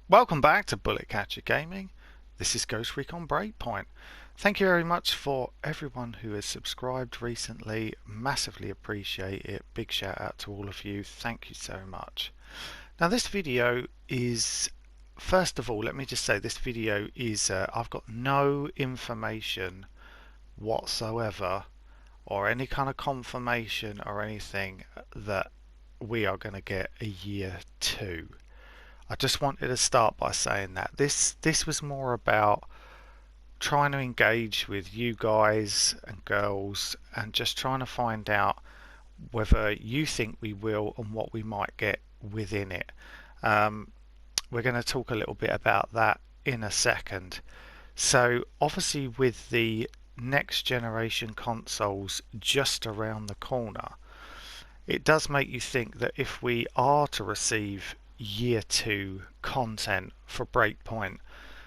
Welcome back to Bullet Catcher Gaming. This is Ghost Recon Breakpoint. Thank you very much for everyone who has subscribed recently. Massively appreciate it. Big shout out to all of you. Thank you so much. Now this video is, first of all, let me just say this video is, I've got no information whatsoever or any kind of confirmation or anything that we are going to get a year 2. I just wanted to start by saying that this was more about trying to engage with you guys and girls and just trying to find out whether you think we will and what we might get within it. We're going to talk a little bit about that in a second. So obviously with the next generation consoles just around the corner, it does make you think that if we are to receive year 2 content for Breakpoint,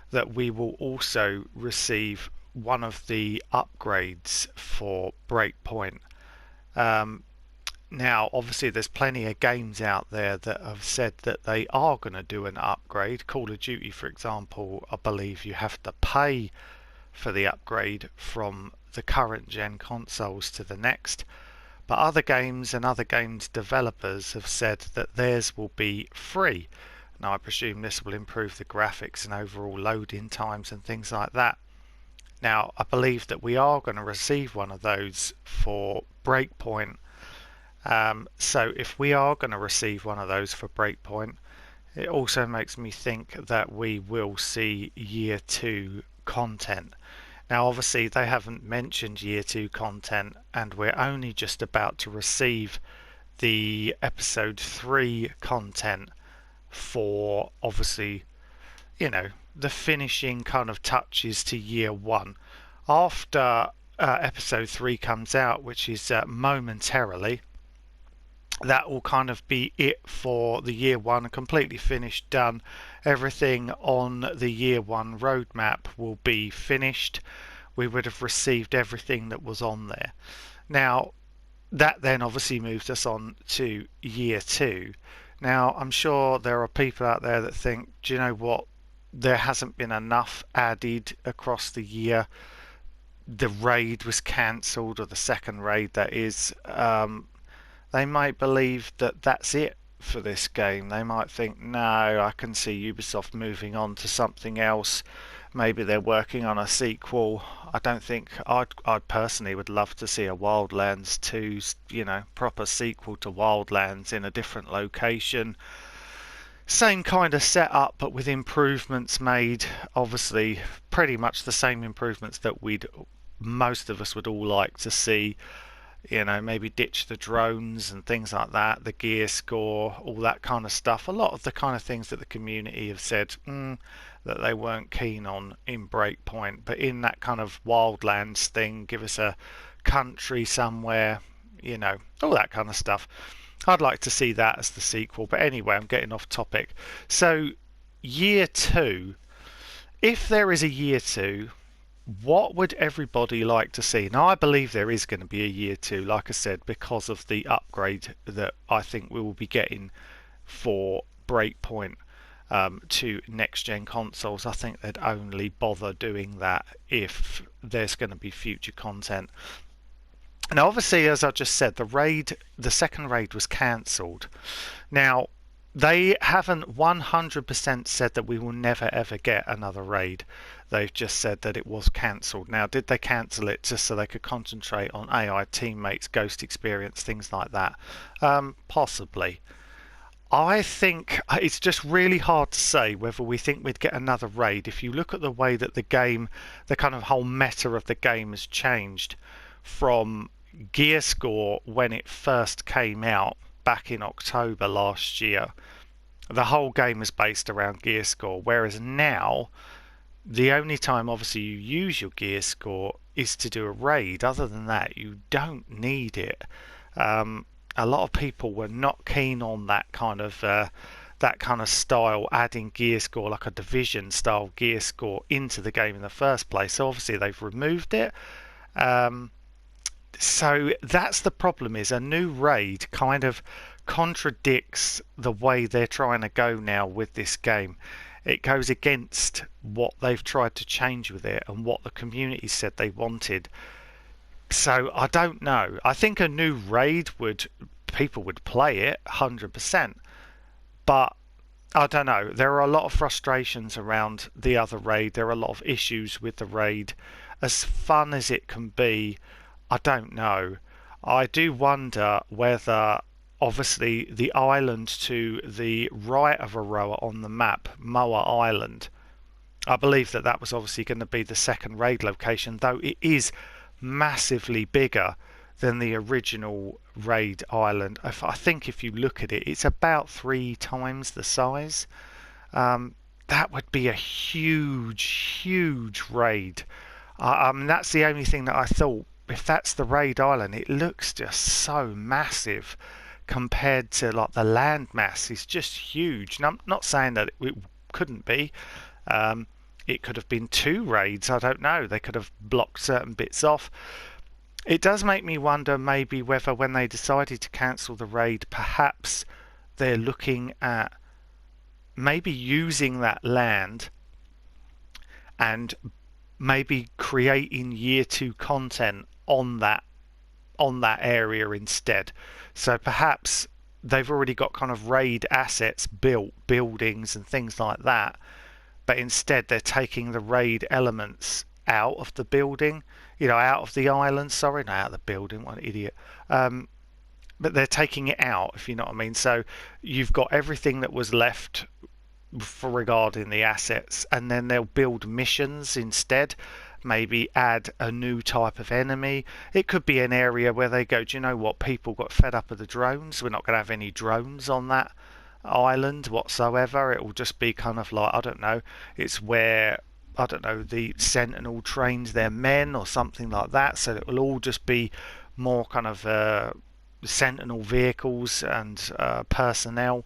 that we will also receive one of the upgrades for Breakpoint. Now obviously there's plenty of games out there that have said that they are going to do an upgrade. Call of Duty, for example, I believe you have to pay for the upgrade from the current gen consoles to the next. But other games and other games developers have said that theirs will be free. Now I presume this will improve the graphics and overall loading times and things like that. Now I believe that we are going to receive one of those for Breakpoint. So if we are going to receive one of those for Breakpoint, it also makes me think that we will see year 2 content. Now obviously they haven't mentioned year 2 content and we're only just about to receive the episode 3 content for, obviously, you know, the finishing kind of touches to year 1. After episode 3 comes out, which is momentarily, that will kind of be it for the year 1, completely finished, done. Everything on the year 1 roadmap will be finished. We would have received everything that was on there. Now that then obviously moves us on to year 2. Now I'm sure there are people out there that think, do you know what, there hasn't been enough added across the year. The raid was cancelled, or the second raid that is. They might believe that that's it for this game. They might think, no, I can see Ubisoft moving on to something else. Maybe they're working on a sequel. I don't think I personally would love to see a Wildlands 2, you know, proper sequel to Wildlands in a different location. Same kind of setup, but with improvements made. Obviously, pretty much the same improvements that most of us would all like to see. You know, maybe ditch the drones and things like that, the gear score, all that kind of stuff. A lot of the kind of things that the community have said that they weren't keen on in Breakpoint, but in that kind of Wildlands thing, give us a country somewhere, you know, all that kind of stuff. I'd like to see that as the sequel, but anyway, I'm getting off topic. So year 2, if there is a year 2, what would everybody like to see? Now I believe there is going to be a year 2, like I said, because of the upgrade that I think we will be getting for Breakpoint to next gen consoles. I think they'd only bother doing that if there's going to be future content. Now obviously, as I just said, the second raid was cancelled. Now they haven't 100% said that we will never ever get another raid. They've just said that it was cancelled. Now, did they cancel it just so they could concentrate on AI teammates, ghost experience, things like that? Possibly. I think it's just really hard to say whether we think we'd get another raid. If you look at the way that the game, the kind of whole meta of the game has changed from gear score when it first came out back in October last year. The whole game is based around gear score, whereas now the only time obviously you use your gear score is to do a raid. Other than that, you don't need it. A lot of people were not keen on that kind of style, adding gear score, like a Division style gear score, into the game in the first place. So obviously they've removed it. So that's the problem, is a new raid kind of contradicts the way they're trying to go now with this game. It goes against what they've tried to change with it and what the community said they wanted. So I don't know. I think a new raid people would play it 100%, but I don't know. There are a lot of frustrations around the other raid. There are a lot of issues with the raid. As fun as it can be, I don't know. I do wonder whether, obviously, the island to the right of Aroa on the map, Moa Island, I believe that that was obviously going to be the second raid location, though it is massively bigger than the original raid island. I think if you look at it, it's about 3 times the size. That would be a huge, huge raid. That's the only thing that I thought. If that's the raid island, it looks just so massive compared to like the land mass is just huge. And I'm not saying that it couldn't be. It could have been 2 raids. I don't know. They could have blocked certain bits off. It does make me wonder maybe whether when they decided to cancel the raid, perhaps they're looking at maybe using that land and maybe creating year 2 content on that area instead. So perhaps they've already got kind of raid assets built, buildings and things like that, but instead they're taking the raid elements out of the building, out of the island, sorry, not out of the building, what an idiot. But they're taking it out, if you know what I mean. So you've got everything that was left for regarding the assets, and then they'll build missions instead, maybe add a new type of enemy. It could be an area where they go, do you know what, people got fed up of the drones, we're not going to have any drones on that island whatsoever. It will just be kind of like, I don't know, it's where, I don't know, the Sentinel trains their men or something like that, so it will all just be more kind of Sentinel vehicles and personnel.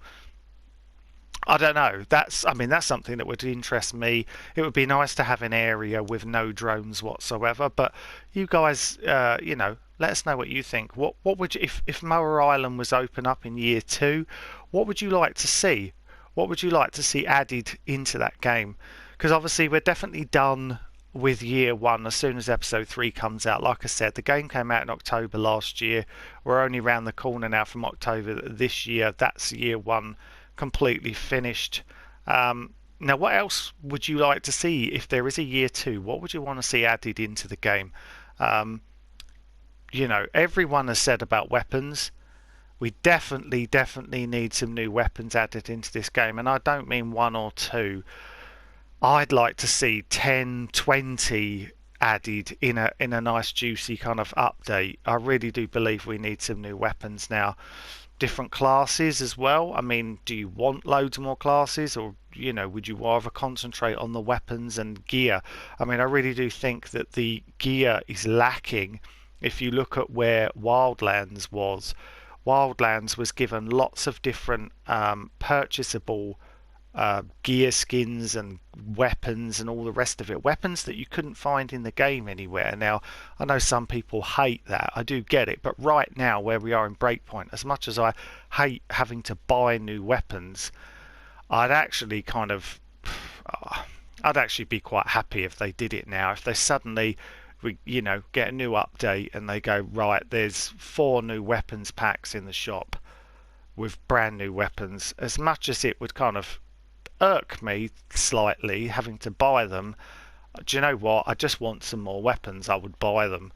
I don't know. That's something that would interest me. It would be nice to have an area with no drones whatsoever. But you guys, let us know what you think. What would you, if Moa Island was open up in year 2, what would you like to see? What would you like to see added into that game? Because obviously we're definitely done with year 1 as soon as episode 3 comes out. Like I said, the game came out in October last year. We're only around the corner now from October this year. That's year 1 completely finished. Now, what else would you like to see if there is a year 2? What would you want to see added into the game? Everyone has said about weapons. We definitely need some new weapons added into this game, and I don't mean 1 or 2. I'd like to see 10, 20 added in a nice juicy kind of update. I really do believe we need some new weapons now. Different classes as well. I mean, do you want loads more classes, or would you rather concentrate on the weapons and gear? I mean, I really do think that the gear is lacking. If you look at where Wildlands was given lots of different purchasable gear skins and weapons and all the rest of it, weapons that you couldn't find in the game anywhere. Now, I know some people hate that, I do get it, but right now where we are in Breakpoint, as much as I hate having to buy new weapons, I'd actually be quite happy if they did it now. If they suddenly get a new update and they go, right, there's 4 new weapons packs in the shop with brand new weapons, as much as it would kind of irk me slightly having to buy them, do you know what, I just want some more weapons. I would buy them.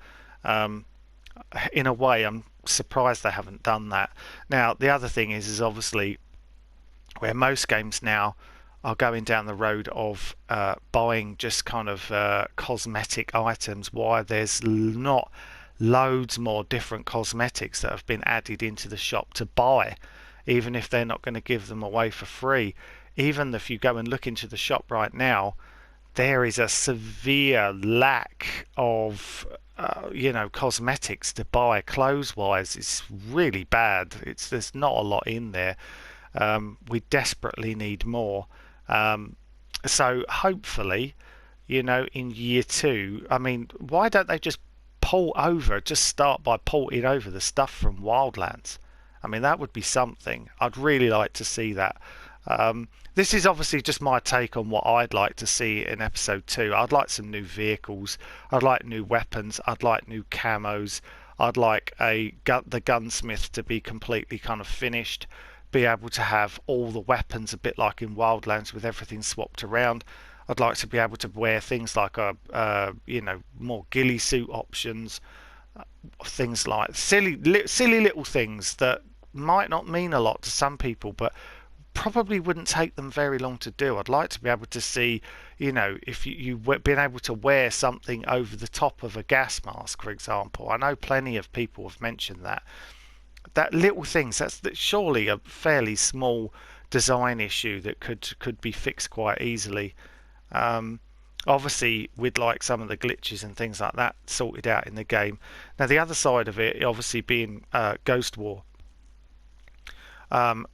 In a way, I'm surprised they haven't done that. Now, the other thing is obviously where most games now are going down the road of buying just kind of cosmetic items, why there's not loads more different cosmetics that have been added into the shop to buy, even if they're not going to give them away for free. Even if you go and look into the shop right now, there is a severe lack of cosmetics to buy. Clothes wise, it's really bad. There's not a lot in there. We desperately need more. So hopefully, in year 2, I mean, why don't they just start by porting over the stuff from Wildlands? I mean, that would be something. I'd really like to see that. This is obviously just my take on what I'd like to see in episode 2. I'd like some new vehicles. I'd like new weapons. I'd like new camos. I'd like the gunsmith to be completely kind of finished, be able to have all the weapons a bit like in Wildlands with everything swapped around. I'd like to be able to wear things like more ghillie suit options, things like silly little things that might not mean a lot to some people, but probably wouldn't take them very long to do. I'd like to be able to see, if you've been able to wear something over the top of a gas mask, for example. I know plenty of people have mentioned that little things. That's surely a fairly small design issue that could be fixed quite easily. Um, Obviously, we'd like some of the glitches and things like that sorted out in the game. Now, the other side of it, obviously, being Ghost War.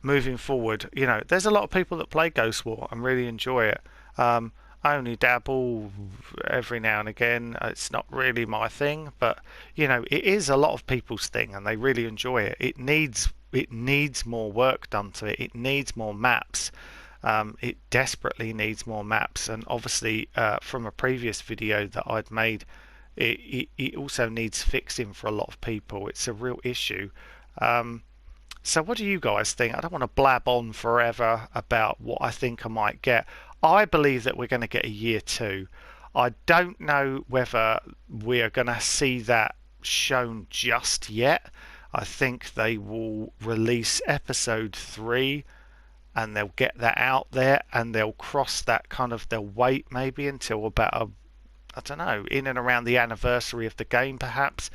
Moving forward, there's a lot of people that play Ghost War and really enjoy it. I only dabble every now and again. It's not really my thing, but it is a lot of people's thing, and they really enjoy it. It needs more work done to it. It needs more maps. It desperately needs more maps, and obviously, from a previous video that I'd made, it also needs fixing for a lot of people. It's a real issue. So what do you guys think? I don't want to blab on forever about what I think I might get. I believe that we're going to get a year 2. I don't know whether we are going to see that shown just yet. I think they will release episode 3 and they'll get that out there, and they'll cross that they'll wait maybe until about I don't know, in and around the anniversary of the game perhaps,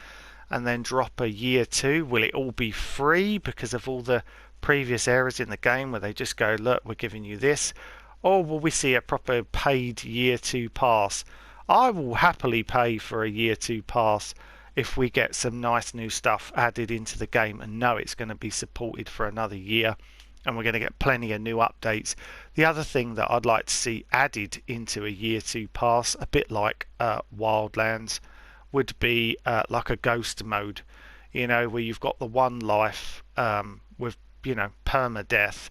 and then drop a year 2. Will it all be free because of all the previous errors in the game where they just go, look, we're giving you this? Or will we see a proper paid year 2 pass? I will happily pay for a year 2 pass if we get some nice new stuff added into the game and know it's going to be supported for another year, and we're going to get plenty of new updates. The other thing that I'd like to see added into a year 2 pass, a bit like Wildlands, would be like a ghost mode, where you've got the one life with permadeath.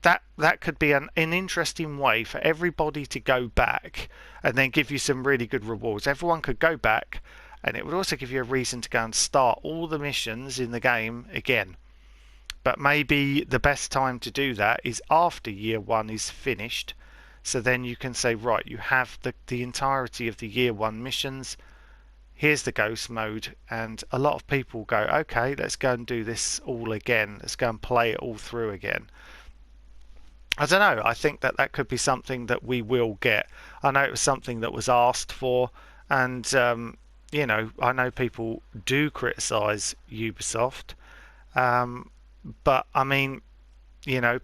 That could be an interesting way for everybody to go back and then give you some really good rewards. Everyone could go back, and it would also give you a reason to go and start all the missions in the game again. But maybe the best time to do that is after year 1 is finished, so then you can say, right, you have the entirety of the year 1 missions. Here's the ghost mode, and a lot of people go, okay, let's go and do this all again. Let's go and play it all through again. I don't know. I think that could be something that we will get. I know it was something that was asked for, and I know people do criticise Ubisoft, but I mean,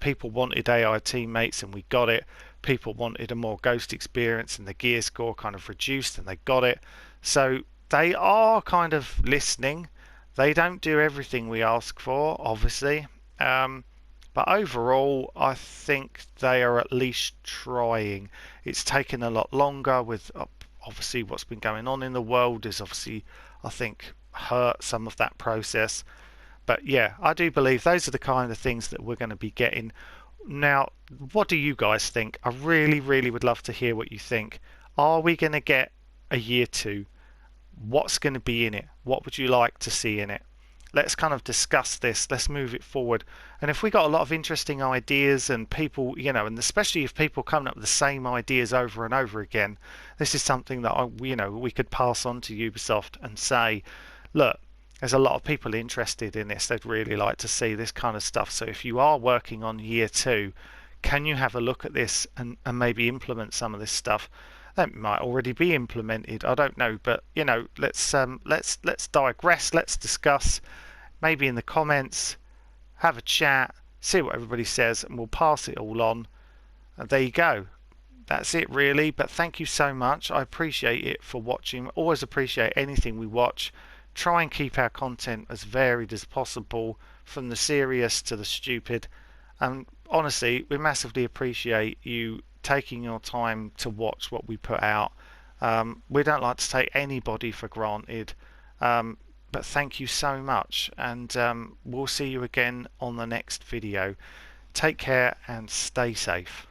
people wanted AI teammates, and we got it. People wanted a more ghost experience, and the gear score kind of reduced, and they got it. So they are kind of listening. They don't do everything we ask for, obviously. But overall, I think they are at least trying. It's taken a lot longer with obviously what's been going on in the world is obviously, I think, hurt some of that process. But yeah, I do believe those are the kind of things that we're going to be getting. Now, what do you guys think? I really, really would love to hear what you think. Are we going to get a year 2? What's going to be in it? What would you like to see in it? Let's kind of discuss this. Let's move it forward. And if we got a lot of interesting ideas and people, and especially if people coming up with the same ideas over and over again, this is something that we could pass on to Ubisoft and say, look, there's a lot of people interested in this. They'd really like to see this kind of stuff. So if you are working on year 2, can you have a look at this and maybe implement some of this stuff? That might already be implemented. I don't know, but let's digress. Let's discuss. Maybe in the comments, have a chat, see what everybody says, and we'll pass it all on. And there you go. That's it, really. But thank you so much. I appreciate it for watching. Always appreciate anything we watch. Try and keep our content as varied as possible, from the serious to the stupid. And honestly, we massively appreciate you taking your time to watch what we put out. We don't like to take anybody for granted, but thank you so much, and we'll see you again on the next video. Take care and stay safe.